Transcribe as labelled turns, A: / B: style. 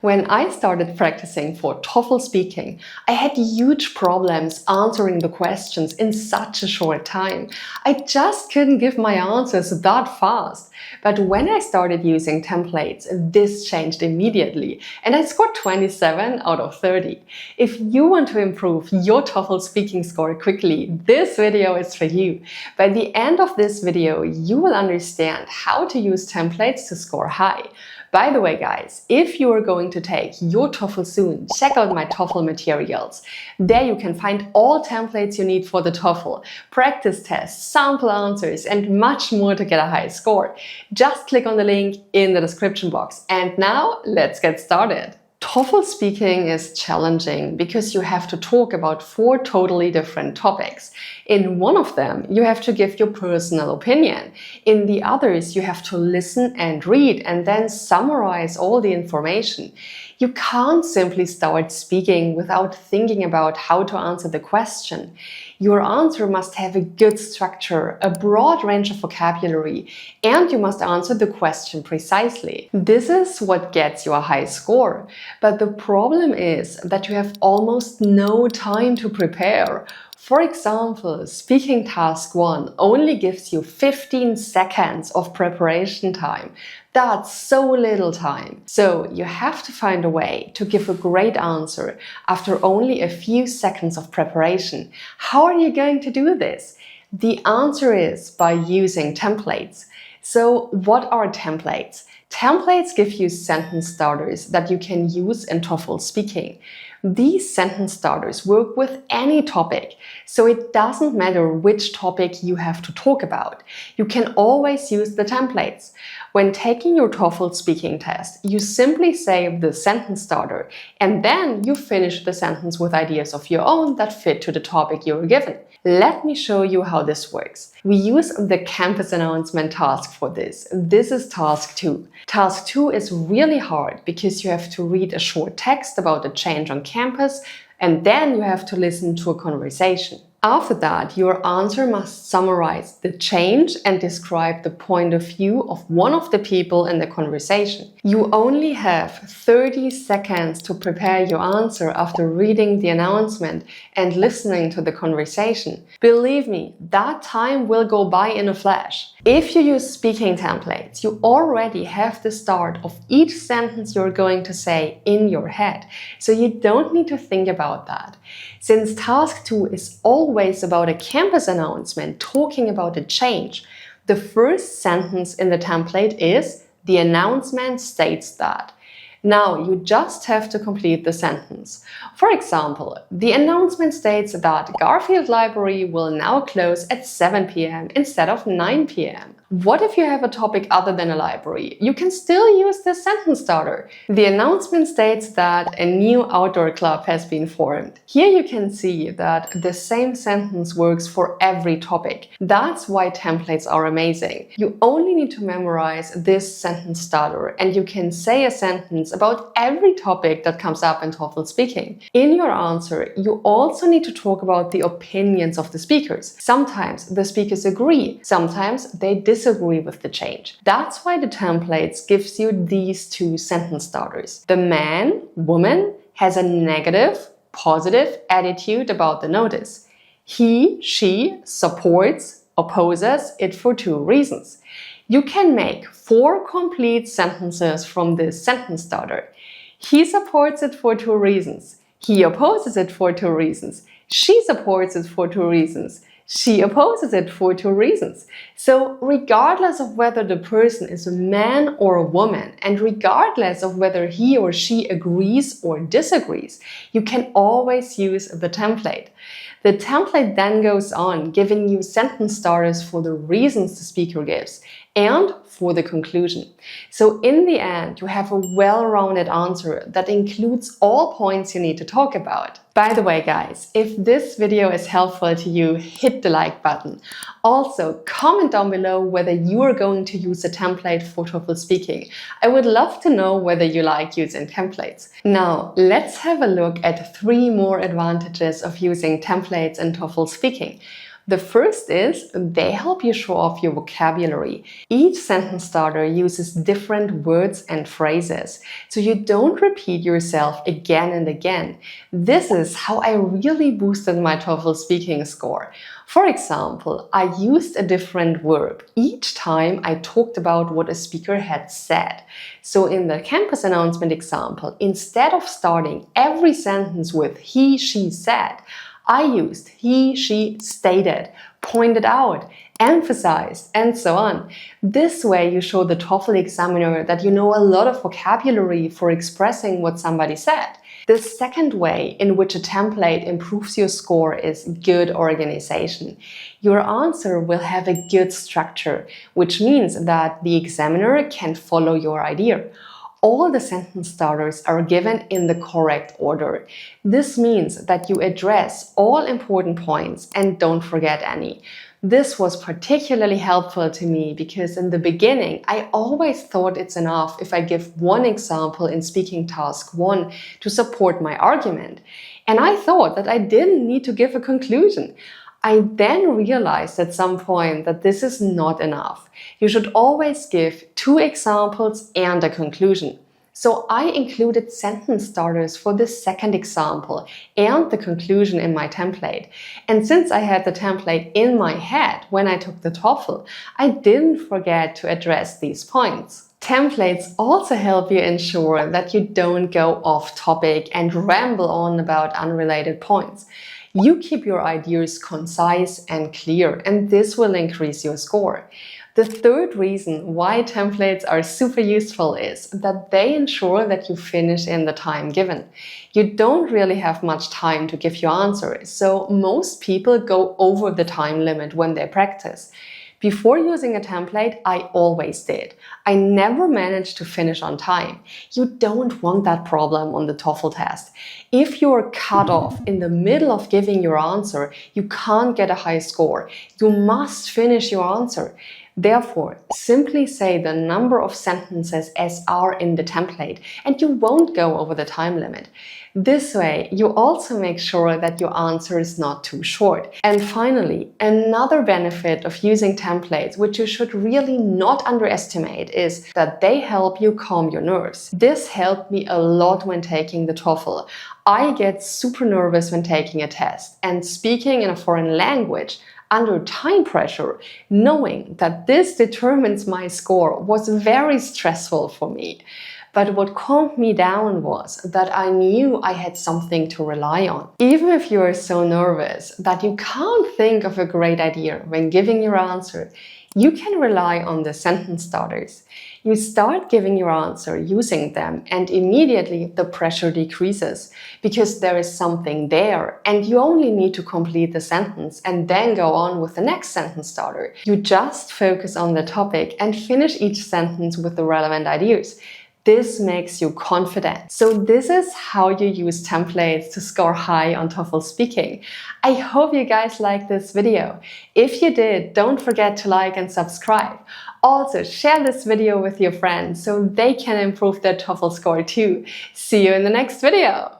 A: When I started practicing for TOEFL speaking, I had huge problems answering the questions in such a short time. I just couldn't give my answers that fast. But when I started using templates, this changed immediately, and I scored 27 out of 30. If you want to improve your TOEFL speaking score quickly, this video is for you. By the end of this video, you will understand how to use templates to score high. By the way, guys, if you are going to take your TOEFL soon, check out my TOEFL materials. There you can find all templates you need for the TOEFL, practice tests, sample answers, and much more to get a high score. Just click on the link in the description box. And now, let's get started. TOEFL speaking is challenging because you have to talk about 4 totally different topics. In one of them, you have to give your personal opinion. In the others, you have to listen and read and then summarize all the information. You can't simply start speaking without thinking about how to answer the question. Your answer must have a good structure, a broad range of vocabulary, and you must answer the question precisely. This is what gets you a high score. But the problem is that you have almost no time to prepare. For example, speaking task 1 only gives you 15 seconds of preparation time. That's so little time. So you have to find a way to give a great answer after only a few seconds of preparation. How are you going to do this? The answer is by using templates. So what are templates? Templates give you sentence starters that you can use in TOEFL speaking. These sentence starters work with any topic, so it doesn't matter which topic you have to talk about. You can always use the templates. When taking your TOEFL speaking test, you simply say the sentence starter, and then you finish the sentence with ideas of your own that fit to the topic you were given. Let me show you how this works. We use the campus announcement task for this. This is task 2. Task 2 is really hard because you have to read a short text about a change on campus, and then you have to listen to a conversation. After that, your answer must summarize the change and describe the point of view of one of the people in the conversation. You only have 30 seconds to prepare your answer after reading the announcement and listening to the conversation. Believe me, that time will go by in a flash. If you use speaking templates, you already have the start of each sentence you're going to say in your head, so you don't need to think about that. Since task 2 is always about a campus announcement talking about a change, the first sentence in the template is, "The announcement states that." Now you just have to complete the sentence. For example, the announcement states that Garfield Library will now close at 7 p.m. instead of 9 p.m. What if you have a topic other than a library? You can still use this sentence starter. The announcement states that a new outdoor club has been formed. Here you can see that the same sentence works for every topic. That's why templates are amazing. You only need to memorize this sentence starter and you can say a sentence about every topic that comes up in TOEFL speaking. In your answer, you also need to talk about the opinions of the speakers. Sometimes the speakers agree, sometimes they disagree with the change. That's why the templates gives you these 2 sentence starters. The man, woman, has a negative, positive attitude about the notice. He, she supports, opposes it for 2 reasons. You can make 4 complete sentences from this sentence starter. He supports it for 2 reasons. He opposes it for 2 reasons. She supports it for 2 reasons. She opposes it for 2 reasons. So regardless of whether the person is a man or a woman, and regardless of whether he or she agrees or disagrees, you can always use the template. The template then goes on, giving you sentence starters for the reasons the speaker gives and for the conclusion. So in the end, you have a well-rounded answer that includes all points you need to talk about. By the way, guys, if this video is helpful to you, hit the like button. Also, comment down below whether you are going to use a template for TOEFL speaking. I would love to know whether you like using templates. Now, let's have a look at 3 more advantages of using templates in TOEFL speaking. The first is they help you show off your vocabulary. Each sentence starter uses different words and phrases, so you don't repeat yourself again and again. This is how I really boosted my TOEFL speaking score. For example, I used a different verb each time I talked about what a speaker had said. So in the campus announcement example, instead of starting every sentence with he, she said, I used he, she stated, pointed out, emphasized, and so on. This way you show the TOEFL examiner that you know a lot of vocabulary for expressing what somebody said. The second way in which a template improves your score is good organization. Your answer will have a good structure, which means that the examiner can follow your idea. All the sentence starters are given in the correct order. This means that you address all important points and don't forget any. This was particularly helpful to me because in the beginning, I always thought it's enough if I give one example in speaking task 1 to support my argument. And I thought that I didn't need to give a conclusion. I then realized at some point that this is not enough. You should always give 2 examples and a conclusion. So I included sentence starters for the second example and the conclusion in my template. And since I had the template in my head when I took the TOEFL, I didn't forget to address these points. Templates also help you ensure that you don't go off topic and ramble on about unrelated points. You keep your ideas concise and clear, and this will increase your score. The third reason why templates are super useful is that they ensure that you finish in the time given. You don't really have much time to give your answer, so most people go over the time limit when they practice. Before using a template, I always did. I never managed to finish on time. You don't want that problem on the TOEFL test. If you're cut off in the middle of giving your answer, you can't get a high score. You must finish your answer. Therefore, simply say the number of sentences as are in the template, and you won't go over the time limit. This way, you also make sure that your answer is not too short. And finally, another benefit of using templates, which you should really not underestimate, is that they help you calm your nerves. This helped me a lot when taking the TOEFL. I get super nervous when taking a test, and speaking in a foreign language under time pressure, knowing that this determines my score, was very stressful for me. But what calmed me down was that I knew I had something to rely on. Even if you are so nervous that you can't think of a great idea when giving your answer, you can rely on the sentence starters. You start giving your answer using them, and immediately the pressure decreases because there is something there and you only need to complete the sentence and then go on with the next sentence starter. You just focus on the topic and finish each sentence with the relevant ideas. This makes you confident. So this is how you use templates to score high on TOEFL speaking. I hope you guys liked this video. If you did, don't forget to like and subscribe. Also, share this video with your friends so they can improve their TOEFL score too. See you in the next video.